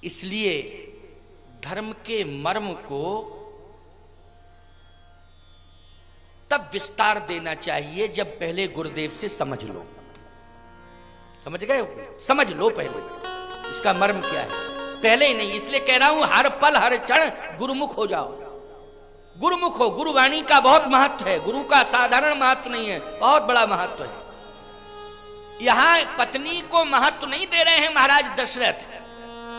इसलिए धर्म के मर्म को तब विस्तार देना चाहिए जब पहले गुरुदेव से समझ लो। समझ गए? समझ लो पहले इसका मर्म क्या है, पहले ही नहीं। इसलिए कह रहा हूं हर पल हर क्षण गुरुमुख हो जाओ, गुरुमुख हो। गुरुवाणी का बहुत महत्व है, गुरु का साधारण महत्व नहीं है, बहुत बड़ा महत्व है। यहां पत्नी को महत्व नहीं दे रहे हैं महाराज दशरथ,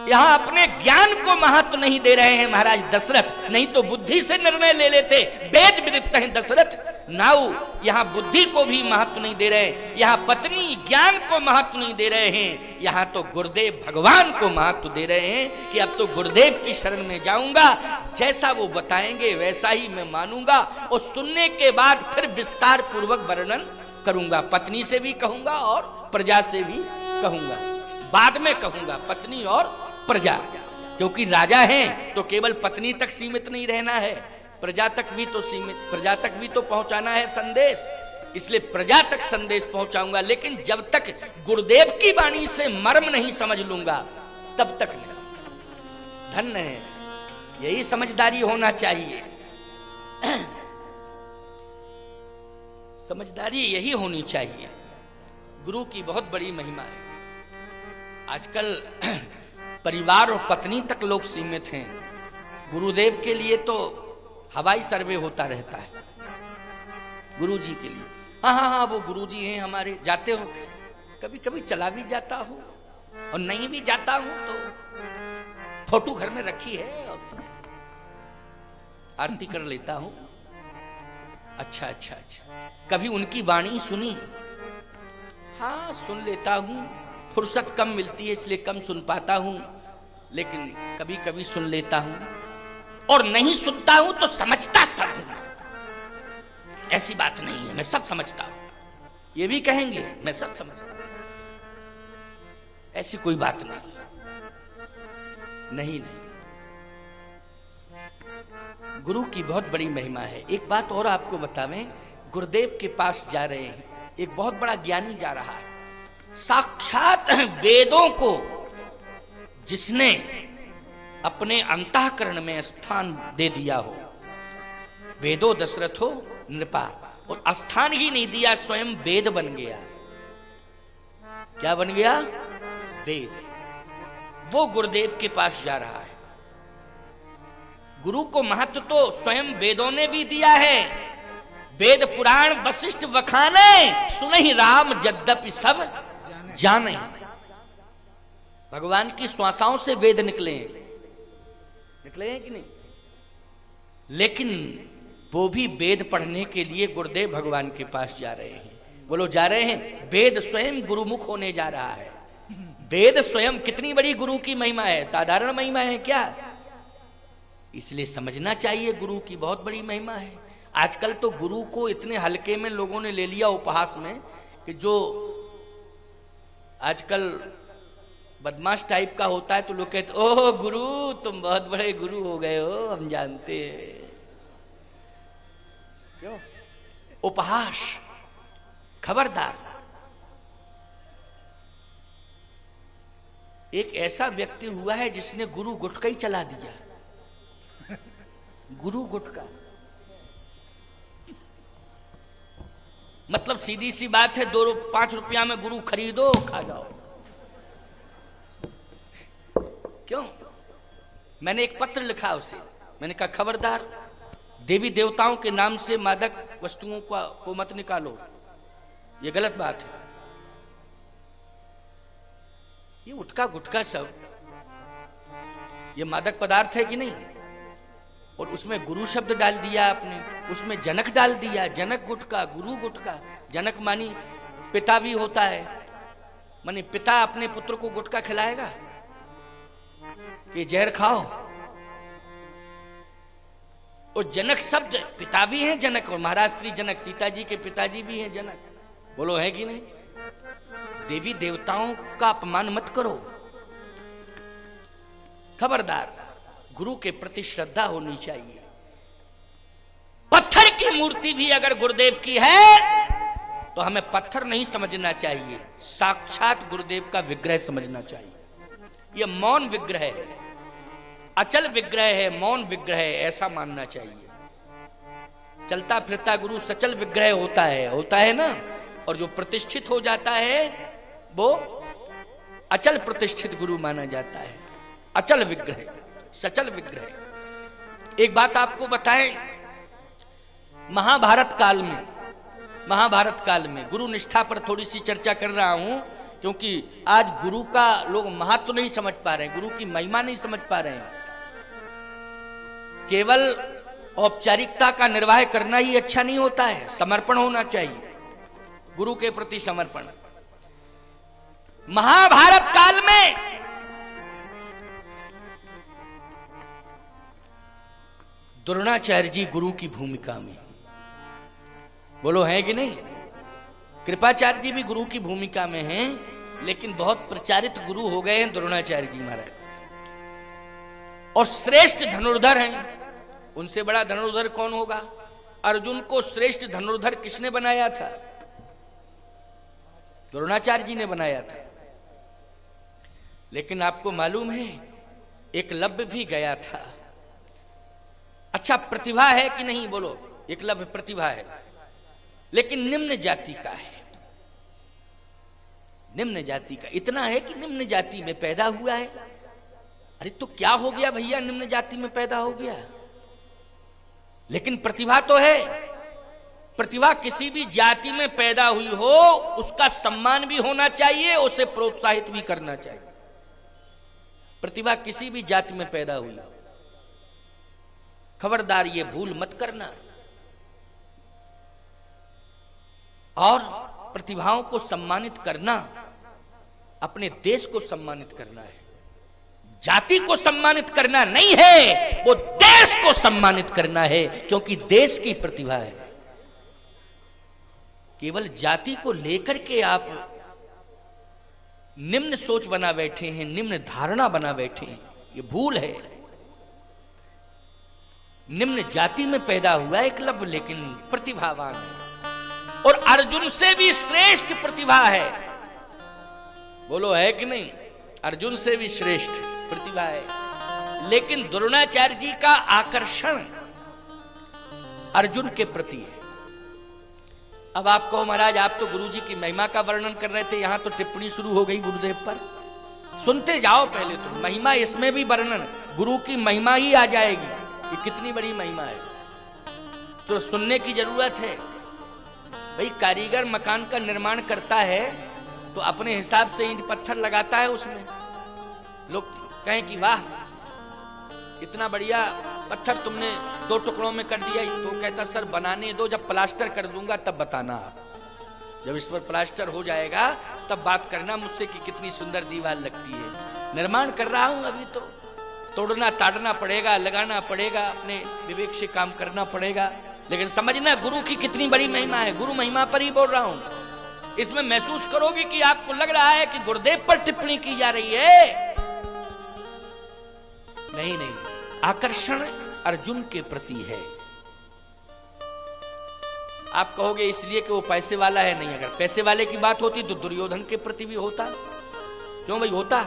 यहां अपने ज्ञान को महत्व नहीं दे रहे हैं महाराज दशरथ, नहीं तो बुद्धि से निर्णय ले लेते। वेद विदित हैं दशरथ नाउ, यहां बुद्धि को भी महत्व नहीं दे रहे, यहां पत्नी ज्ञान को महत्व नहीं दे रहे हैं, यहां तो गुरुदेव भगवान को महत्व दे रहे हैं कि अब तो गुरुदेव की शरण में जाऊंगा, जैसा वो बताएंगे वैसा ही मैं मानूंगा, और सुनने के बाद फिर विस्तार पूर्वक वर्णन करूंगा। पत्नी से भी कहूंगा और प्रजा से भी कहूंगा, बाद में कहूंगा पत्नी और प्रजा, क्योंकि राजा हैं तो केवल पत्नी तक सीमित नहीं रहना है, प्रजा तक भी तो सीमित, प्रजा तक भी तो पहुंचाना है संदेश, इसलिए प्रजा तक संदेश पहुंचाऊंगा। लेकिन जब तक गुरुदेव की वाणी से मर्म नहीं समझ लूंगा तब तक नहीं। धन्य है, यही समझदारी होना चाहिए। समझदारी यही होनी चाहिए। गुरु की बहुत बड़ी महिमा है। आजकल परिवार और पत्नी तक लोग सीमित हैं, गुरुदेव के लिए तो हवाई सर्वे होता रहता है। गुरु जी के लिए हाँ वो गुरु जी हैं हमारे, जाते हो? कभी कभी चला भी जाता हूं और नहीं भी जाता हूं तो फोटो घर में रखी है और आरती कर लेता हूं। अच्छा। कभी उनकी वाणी सुनी? हाँ सुन लेता हूं, फुर्सत कम मिलती है इसलिए कम सुन पाता हूं, लेकिन कभी कभी सुन लेता हूं। और नहीं सुनता हूं तो समझता सब हूं, ऐसी बात नहीं है, मैं सब समझता हूं। ये भी कहेंगे मैं सब समझता हूं, ऐसी कोई बात नहीं। गुरु की बहुत बड़ी महिमा है। एक बात और आपको बतावें, गुरुदेव के पास जा रहे हैं, एक बहुत बड़ा ज्ञानी जा रहा है, साक्षात वेदों को जिसने अपने अंतःकरण में स्थान दे दिया हो, वेदो दशरथ हो नृपा, और स्थान ही नहीं दिया, स्वयं वेद बन गया। क्या बन गया? वेद। वो गुरुदेव के पास जा रहा है। गुरु को महत्व तो स्वयं वेदों ने भी दिया है। वेद पुराण वशिष्ठ वखाने, सुनहि राम यद्यपि सब जाने। भगवान की श्वासाओं से वेद निकले हैं कि नहीं? लेकिन वो भी वेद पढ़ने के लिए गुरुदेव भगवान के पास जा रहे हैं। वो लोग जा रहे हैं, वेद स्वयं गुरुमुख होने जा रहा है। वेद स्वयं, कितनी बड़ी गुरु की महिमा है, साधारण महिमा है क्या? इसलिए समझना चाहिए गुरु की बहुत बड़ी महिमा है। आजकल तो गुरु को इतने हल्के में लोगों ने ले लिया उपहास में, कि जो आजकल बदमाश टाइप का होता है तो लोग कहते ओह गुरु तुम बहुत बड़े गुरु हो गए हो, हम जानते हैं। क्यों? उपहास। खबरदार। एक ऐसा व्यक्ति हुआ है जिसने गुरु गुटका ही चला दिया। गुरु गुटका मतलब सीधी सी बात है, 5 रुपया में गुरु खरीदो खा जाओ। क्यों? मैंने एक पत्र लिखा उसे, मैंने कहा खबरदार, देवी देवताओं के नाम से मादक वस्तुओं को मत निकालो, ये गलत बात है। ये उठका गुटका सब ये मादक पदार्थ है कि नहीं? और उसमें गुरु शब्द डाल दिया आपने, उसमें जनक डाल दिया, जनक गुटका, गुरु गुटका। जनक मानी पिता भी होता है, मानी पिता अपने पुत्र को गुटका खिलाएगा कि जहर खाओ। और जनक शब्द, पिता भी हैं जनक, और महाराज श्री जनक सीता जी के पिताजी भी हैं जनक। बोलो है कि नहीं? देवी देवताओं का अपमान मत करो, खबरदार। गुरु के प्रति श्रद्धा होनी चाहिए। पत्थर की मूर्ति भी अगर गुरुदेव की है तो हमें पत्थर नहीं समझना चाहिए, साक्षात गुरुदेव का विग्रह समझना चाहिए। ये मौन विग्रह है, अचल विग्रह है, मौन विग्रह है, ऐसा मानना चाहिए। चलता फिरता गुरु सचल विग्रह होता है ना, और जो प्रतिष्ठित हो जाता है वो अचल प्रतिष्ठित गुरु माना जाता है। अचल विग्रह, सचल विग्रह। एक बात आपको बताएं, महाभारत काल में गुरु निष्ठा पर थोड़ी सी चर्चा कर रहा हूं, क्योंकि आज गुरु का लोग महत्व नहीं समझ पा रहे हैं, गुरु की महिमा नहीं समझ पा रहे हैं। केवल औपचारिकता का निर्वाह करना ही अच्छा नहीं होता है, समर्पण होना चाहिए, गुरु के प्रति समर्पण। महाभारत काल में द्रोणाचार्य जी गुरु की भूमिका में, बोलो है कि नहीं? कृपाचार्य जी भी गुरु की भूमिका में हैं, लेकिन बहुत प्रचारित गुरु हो गए हैं द्रोणाचार्य जी महाराज, और श्रेष्ठ धनुर्धर हैं। उनसे बड़ा धनुर्धर कौन होगा? अर्जुन को श्रेष्ठ धनुर्धर किसने बनाया था? द्रोणाचार्य जी ने बनाया था। लेकिन आपको मालूम है एकलव्य भी गया था। अच्छा, प्रतिभा है कि नहीं? बोलो, एकलव्य प्रतिभा है, लेकिन निम्न जाति का है। निम्न जाति का इतना है कि निम्न जाति में पैदा हुआ है। अरे तो क्या हो गया भैया, निम्न जाति में पैदा हो गया, लेकिन प्रतिभा तो है। प्रतिभा किसी भी जाति में पैदा हुई हो, उसका सम्मान भी होना चाहिए, उसे प्रोत्साहित भी करना चाहिए। प्रतिभा किसी भी जाति में पैदा हुई हो, खबरदार ये भूल मत करना। और प्रतिभाओं को सम्मानित करना, अपने देश को सम्मानित करना है, जाति को सम्मानित करना नहीं है, वो देश को सम्मानित करना है, क्योंकि देश की प्रतिभा है। केवल जाति को लेकर के आप निम्न सोच बना बैठे हैं, निम्न धारणा बना बैठे हैं, ये भूल है। निम्न जाति में पैदा हुआ एकलव्य, लेकिन प्रतिभावान है, और अर्जुन से भी श्रेष्ठ प्रतिभा है। बोलो है कि नहीं? अर्जुन से भी श्रेष्ठ प्रतिभा है। लेकिन द्रोणाचार्य जी का आकर्षण अर्जुन के प्रति है। अब आप कहो महाराज आप तो गुरु जी की महिमा का वर्णन कर रहे थे, यहां तो टिप्पणी शुरू हो गई गुरुदेव पर। सुनते जाओ पहले तो, महिमा इसमें भी वर्णन, गुरु की महिमा ही आ जाएगी, ये कितनी बड़ी महिमा है, तो सुनने की जरूरत है। भाई कारीगर मकान का निर्माण करता है तो अपने हिसाब से ईंट पत्थर लगाता है उसमें। लोग कहें कि वाह इतना बढ़िया पत्थर तुमने 2 टुकड़ों में कर दिया, तो कहता सर बनाने दो, जब प्लास्टर कर दूंगा तब बताना आप। जब इस पर प्लास्टर हो जाएगा तब बात करना मुझसे कि कितनी सुंदर दीवार लगती है। निर्माण कर रहा हूं अभी, तो तोड़ना ताड़ना पड़ेगा, लगाना पड़ेगा, अपने विवेक से काम करना पड़ेगा। लेकिन समझना गुरु की कितनी बड़ी महिमा है, गुरु महिमा पर ही बोल रहा हूं। इसमें महसूस करोगे कि आपको लग रहा है कि गुरुदेव पर टिप्पणी की जा रही है। नहीं नहीं, आकर्षण अर्जुन के प्रति है। आप कहोगे इसलिए कि वो पैसे वाला है, नहीं, अगर पैसे वाले की बात होती तो दुर्योधन के प्रति भी होता। क्यों भाई होता?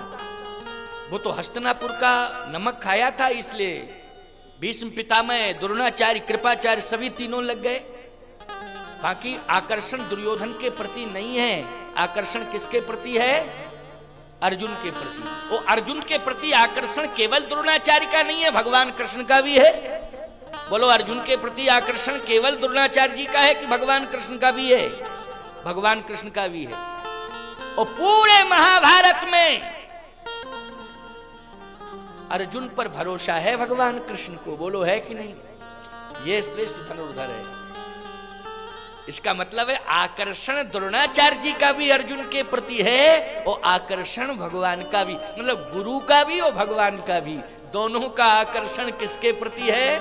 वो तो हस्तिनापुर का नमक खाया था, इसलिए भीष्म पितामह, द्रोणाचार्य, कृपाचार्य सभी तीनों लग गए। बाकी आकर्षण दुर्योधन के प्रति नहीं है, आकर्षण किसके प्रति है? अर्जुन के प्रति। वो अर्जुन के प्रति आकर्षण केवल द्रोणाचार्य का नहीं है, भगवान कृष्ण का भी है। बोलो, अर्जुन के प्रति आकर्षण केवल द्रोणाचार्य जी का है कि भगवान कृष्ण का भी है? भगवान कृष्ण का भी है। और पूरे महाभारत में अर्जुन पर भरोसा है भगवान कृष्ण को। बोलो है कि नहीं? ये श्रेष्ठ धनुर्धर है। इसका मतलब है आकर्षण द्रोणाचार्य जी का भी अर्जुन के प्रति है, और आकर्षण भगवान का भी, मतलब गुरु का भी और भगवान का भी, दोनों का आकर्षण किसके प्रति है?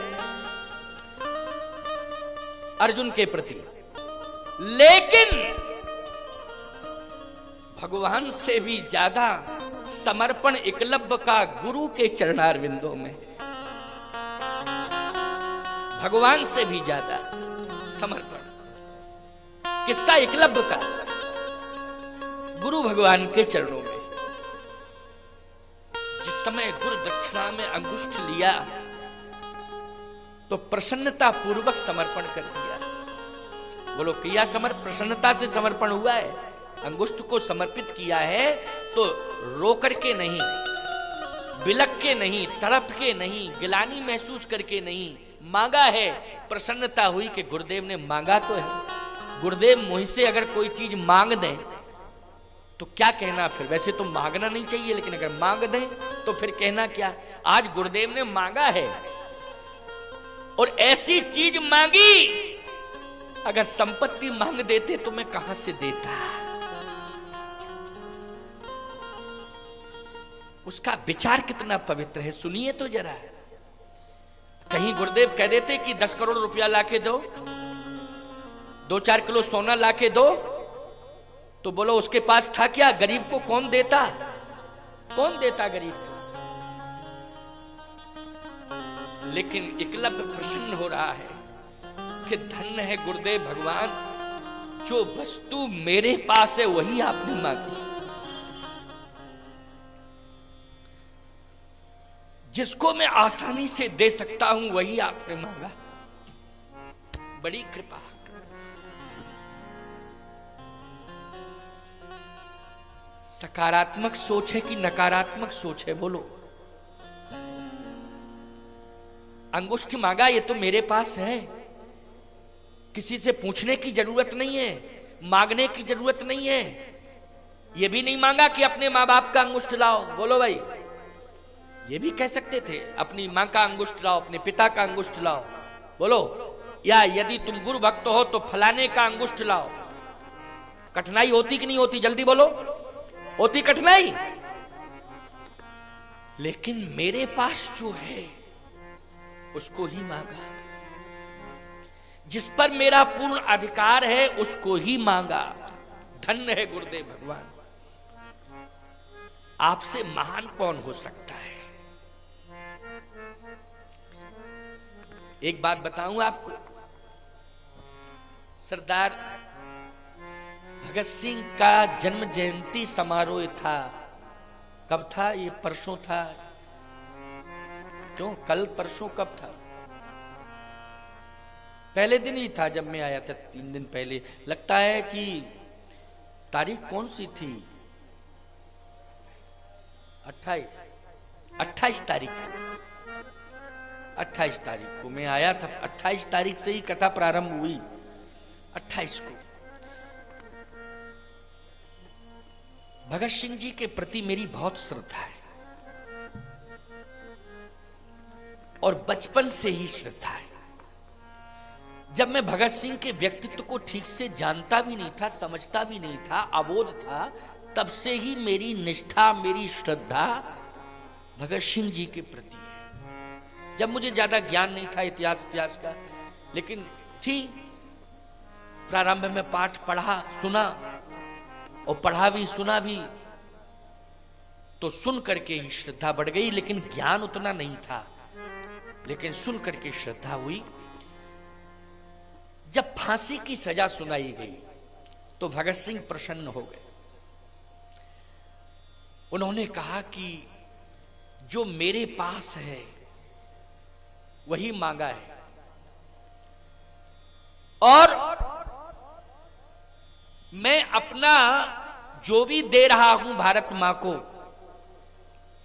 अर्जुन के प्रति। लेकिन भगवान से भी ज्यादा समर्पण एकलव्य का गुरु के चरणारविंदों में। भगवान से भी ज्यादा समर्पण किसका? एकलव्य का, गुरु भगवान के चरणों में। जिस समय गुरु दक्षिणा में अंगुष्ठ लिया तो प्रसन्नता पूर्वक समर्पण कर दिया। बोलो किया प्रसन्नता से समर्पण हुआ है। अंगुष्ठ को समर्पित किया है तो रो करके नहीं, बिलक के नहीं, तड़प के नहीं, गिलानी महसूस करके नहीं, मांगा है। प्रसन्नता हुई कि गुरुदेव ने मांगा तो है। गुरुदेव मुझसे अगर कोई चीज मांग दें तो क्या कहना फिर? वैसे तो मांगना नहीं चाहिए, लेकिन अगर मांग दें तो फिर कहना क्या? आज गुरुदेव ने मांगा है और ऐसी चीज मांगी, अगर संपत्ति मांग देते तो मैं कहां से देता? उसका विचार कितना पवित्र है, सुनिए तो जरा। कहीं गुरुदेव कह देते कि 10 करोड़ रुपया लाके दो, 2-4 किलो सोना लाके दो, तो बोलो उसके पास था क्या? गरीब को कौन देता? कौन देता गरीब को? लेकिन एकलव्य प्रसन्न हो रहा है कि धन्य है गुरुदेव भगवान, जो वस्तु मेरे पास है वही आपने मांगी। जिसको मैं आसानी से दे सकता हूं वही आपने मांगा। बड़ी कृपा। सकारात्मक सोच है कि नकारात्मक सोच है? बोलो। अंगुष्ठ मांगा, ये तो मेरे पास है, किसी से पूछने की जरूरत नहीं है, मांगने की जरूरत नहीं है। ये भी नहीं मांगा कि अपने मां बाप का अंगुष्ठ लाओ। बोलो भाई, ये भी कह सकते थे अपनी मां का अंगुष्ठ लाओ, अपने पिता का अंगुष्ठ लाओ। बोलो, या यदि तुम गुरु भक्त हो तो फलाने का अंगुष्ठ लाओ। कठिनाई होती कि नहीं होती? जल्दी बोलो, होती कठिनाई? लेकिन मेरे पास जो है उसको ही मांगा। जिस पर मेरा पूर्ण अधिकार है उसको ही मांगा। धन्य है गुरुदेव भगवान। आपसे महान कौन हो सकता है? एक बात बताऊं आपको, सरदार भगत सिंह का जन्म जयंती समारोह था। कब था? ये परसों था। क्यों? कल परसों कब था? पहले दिन ही था जब मैं आया था, 3 दिन पहले। लगता है कि तारीख कौन सी थी? 28 तारीख को। 28 तारीख को मैं आया था। 28 तारीख से ही कथा प्रारंभ हुई। 28 को भगत सिंह जी के प्रति मेरी बहुत श्रद्धा है और बचपन से ही श्रद्धा है। जब मैं भगत सिंह के व्यक्तित्व को ठीक से जानता भी नहीं था, समझता भी नहीं था, अबोध था, तब से ही मेरी निष्ठा, मेरी श्रद्धा भगत सिंह जी के प्रति है। जब मुझे ज्यादा ज्ञान नहीं था इतिहास का, लेकिन थी। प्रारंभ में पाठ पढ़ा, सुना और पढ़ा भी, सुना भी, तो सुन करके ही श्रद्धा बढ़ गई। लेकिन ज्ञान उतना नहीं था, लेकिन सुन करके श्रद्धा हुई। जब फांसी की सजा सुनाई गई तो भगत सिंह प्रसन्न हो गए। उन्होंने कहा कि जो मेरे पास है वही मांगा है, और मैं अपना जो भी दे रहा हूं भारत मां को,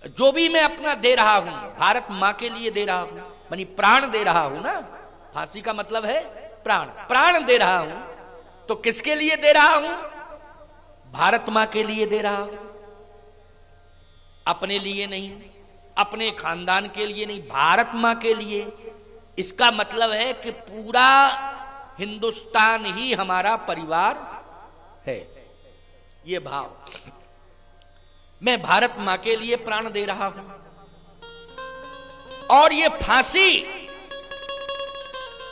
जो भी मैं अपना दे रहा हूं भारत मां के लिए दे रहा हूं, मानी प्राण दे रहा हूं ना। फांसी का मतलब है प्राण। प्राण दे रहा हूं तो किसके लिए दे रहा हूं? भारत मां के लिए दे रहा हूं। अपने लिए नहीं, अपने खानदान के लिए नहीं, भारत मां के लिए। इसका मतलब है कि पूरा हिंदुस्तान ही हमारा परिवार है। ये भाव, मैं भारत मां के लिए प्राण दे रहा हूं। और ये फांसी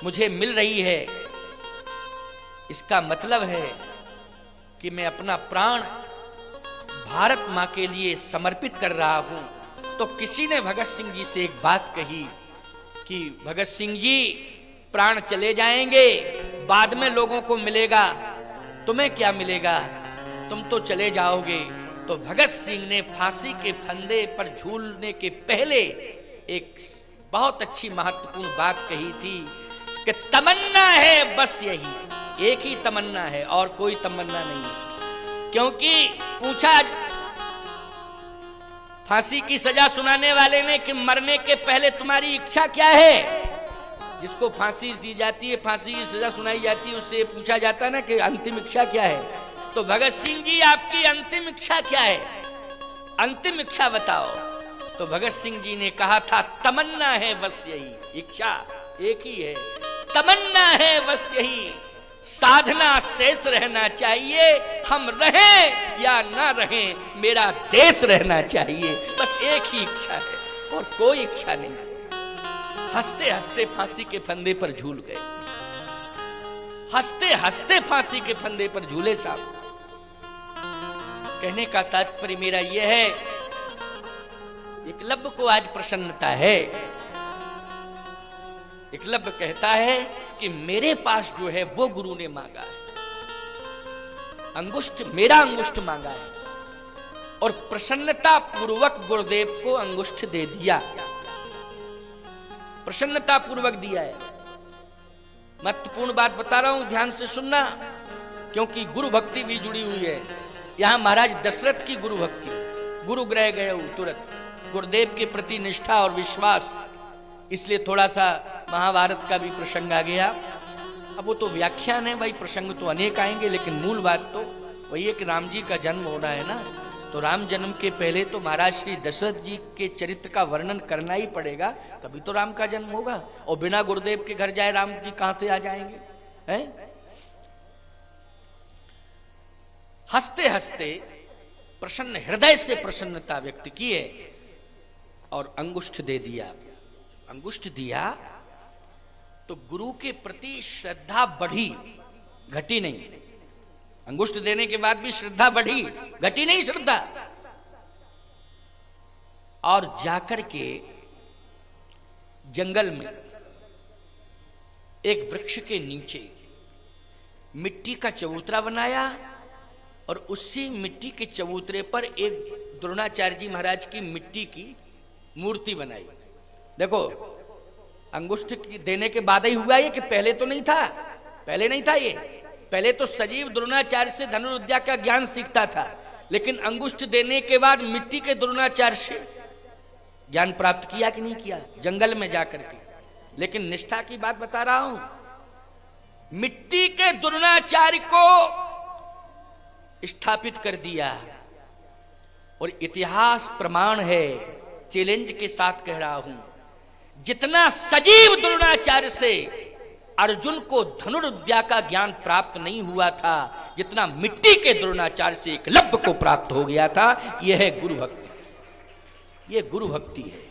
मुझे मिल रही है, इसका मतलब है कि मैं अपना प्राण भारत मां के लिए समर्पित कर रहा हूं। तो किसी ने भगत सिंह जी से एक बात कही कि भगत सिंह जी, प्राण चले जाएंगे, बाद में लोगों को मिलेगा, तुम्हें क्या मिलेगा? तुम तो चले जाओगे, तो भगत सिंह ने फांसी के फंदे पर झूलने के पहले एक बहुत अच्छी महत्वपूर्ण बात कही थी कि तमन्ना है बस यही, एक ही तमन्ना है और कोई तमन्ना नहीं है। क्योंकि पूछा फांसी की सजा सुनाने वाले ने कि मरने के पहले तुम्हारी इच्छा क्या है। जिसको फांसी दी जाती है, फांसी की सजा सुनाई जाती है, उससे पूछा जाता है ना कि अंतिम इच्छा क्या है। तो भगत सिंह जी आपकी अंतिम इच्छा क्या है, अंतिम इच्छा बताओ। तो भगत सिंह जी ने कहा था तमन्ना है बस यही, इच्छा एक ही है, तमन्ना है बस यही, साधना शेष रहना चाहिए, हम रहें या ना रहें मेरा देश रहना चाहिए, बस एक ही इच्छा है और कोई इच्छा नहीं। हंसते हंसते फांसी के फंदे पर झूल गए, हंसते हंसते फांसी के फंदे पर झूले साहब। कहने का तात्पर्य मेरा यह है, एकलव्य को आज प्रसन्नता है। एकलव्य कहता है कि मेरे पास जो है वो गुरु ने मांगा है, अंगुष्ठ मेरा अंगुष्ठ मांगा है, और प्रसन्नता पूर्वक गुरुदेव को अंगुष्ठ दे दिया, प्रसन्नता पूर्वक दिया है। महत्वपूर्ण बात बता रहा हूं, ध्यान से सुनना, क्योंकि गुरु भक्ति भी जुड़ी हुई है। यहां महाराज दशरथ की गुरु भक्ति, गुरु ग्रह गए तुरंत, गुरुदेव के प्रति निष्ठा और विश्वास, इसलिए थोड़ा सा महाभारत का भी प्रसंग आ गया। अब वो तो व्याख्यान है भाई, प्रसंग तो अनेक आएंगे, लेकिन मूल बात तो वही है कि राम जी का जन्म होना है ना। तो राम जन्म के पहले तो महाराज श्री दशरथ जी के चरित्र का वर्णन करना ही पड़ेगा, तभी तो राम का जन्म होगा। और बिना गुरुदेव के घर जाए राम जी कहां से आ जाएंगे, हैं? हंसते हंसते प्रसन्न हृदय से प्रसन्नता व्यक्त की है और अंगुष्ठ दे दिया। अंगुष्ठ दिया तो गुरु के प्रति श्रद्धा बढ़ी, घटी नहीं। अंगुष्ठ देने के बाद भी श्रद्धा बढ़ी, घटी नहीं श्रद्धा। और जाकर के जंगल में एक वृक्ष के नीचे मिट्टी का चबूतरा बनाया और उसी मिट्टी के चबूतरे पर एक द्रोणाचार्य जी महाराज की मिट्टी की मूर्ति बनाई। देखो, अंगुष्ठ देने के बाद ही हुआ ये, कि पहले तो नहीं था, पहले नहीं था ये। पहले तो सजीव द्रोणाचार्य से धनुर्विद्या का ज्ञान सीखता था, लेकिन अंगुष्ठ देने के बाद मिट्टी के द्रोणाचार्य से ज्ञान प्राप्त किया कि नहीं किया, जंगल में जाकर के। लेकिन निष्ठा की बात बता रहा हूं, मिट्टी के द्रोणाचार्य को स्थापित कर दिया। और इतिहास प्रमाण है, चैलेंज के साथ कह रहा हूं, जितना सजीव द्रोणाचार्य से अर्जुन को धनुर्विद्या का ज्ञान प्राप्त नहीं हुआ था, जितना मिट्टी के द्रोणाचार्य से एकलव्य को प्राप्त हो गया था। यह है गुरु भक्ति, यह गुरु भक्ति है।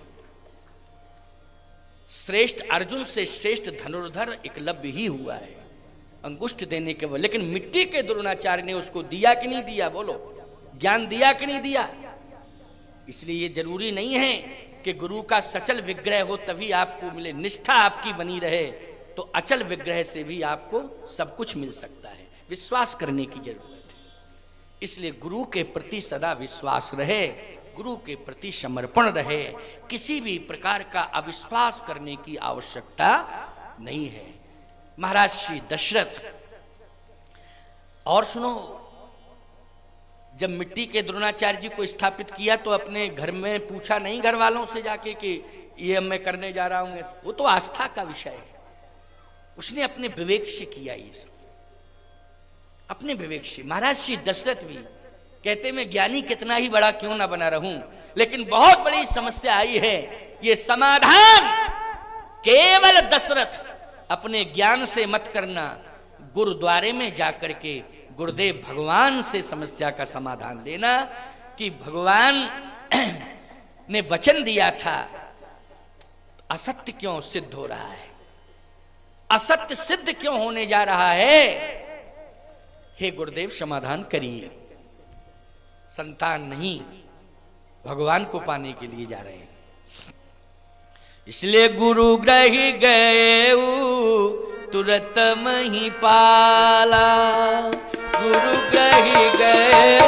श्रेष्ठ अर्जुन से श्रेष्ठ धनुर्धर एकलव्य ही हुआ है अंगुष्ठ देने के बाद। लेकिन मिट्टी के द्रोणाचार्य ने उसको दिया कि नहीं दिया, बोलो, ज्ञान दिया कि नहीं दिया। इसलिए ये जरूरी नहीं है कि गुरु का सचल विग्रह हो तभी आपको मिले, निष्ठा आपकी बनी रहे तो अचल विग्रह से भी आपको सब कुछ मिल सकता है। विश्वास करने की जरूरत है। इसलिए गुरु के प्रति सदा विश्वास रहे, गुरु के प्रति समर्पण रहे, किसी भी प्रकार का अविश्वास करने की आवश्यकता नहीं है। महाराज श्री दशरथ, और सुनो, जब मिट्टी के द्रोणाचार्य जी को स्थापित किया तो अपने घर में पूछा नहीं, घर वालों से जाके कि ये मैं करने जा रहा हूं, वो तो आस्था का विषय है। उसने अपने विवेक से किया ये सब, अपने विवेक से। महाराज श्री दशरथ भी कहते मैं ज्ञानी कितना ही बड़ा क्यों ना बना रहूं, लेकिन बहुत बड़ी समस्या आई है, ये समाधान केवल दशरथ अपने ज्ञान से मत करना, गुरुद्वारे में जाकर के गुरुदेव भगवान से समस्या का समाधान लेना। कि भगवान ने वचन दिया था, असत्य क्यों सिद्ध हो रहा है, असत्य सिद्ध क्यों होने जा रहा है, हे गुरुदेव समाधान करिए। संतान नहीं, भगवान को पाने के लिए जा रहे हैं। इसलिए गुरु ग्रही गए तुरत मही पाला, गुरु ग्रही गए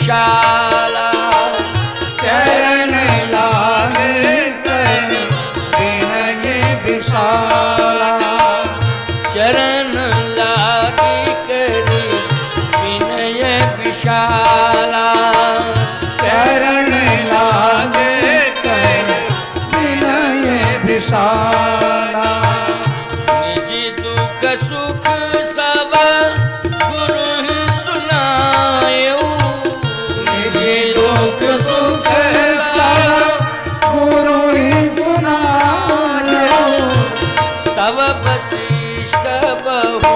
विशाला। चरण लागे कर विनय विशाला। चरण लागे करी विनय विशाला। चरण लागे कर विनय विशाला। निज दुख सुख सब गुरु ही सुनायो। निज दुख सुख सब गुरु ही सुनायो। तब वशिष्ठ बहु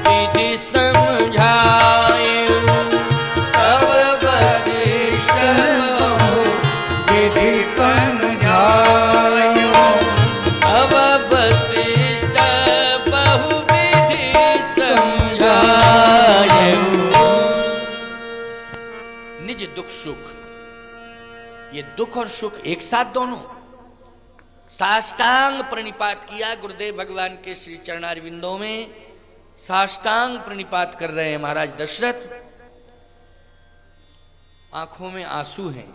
विधि समझायो। तब वशिष्ठ बहु विधि समझायो। तब वशिष्ठ बहु विधि समझायो। निज दुख सुख, ये दुख और सुख एक साथ दोनों। साष्टांग प्रणिपात किया गुरुदेव भगवान के श्री चरणारविंदों में। साष्टांग प्रणिपात कर रहे हैं महाराज दशरथ। आंखों में आंसू हैं।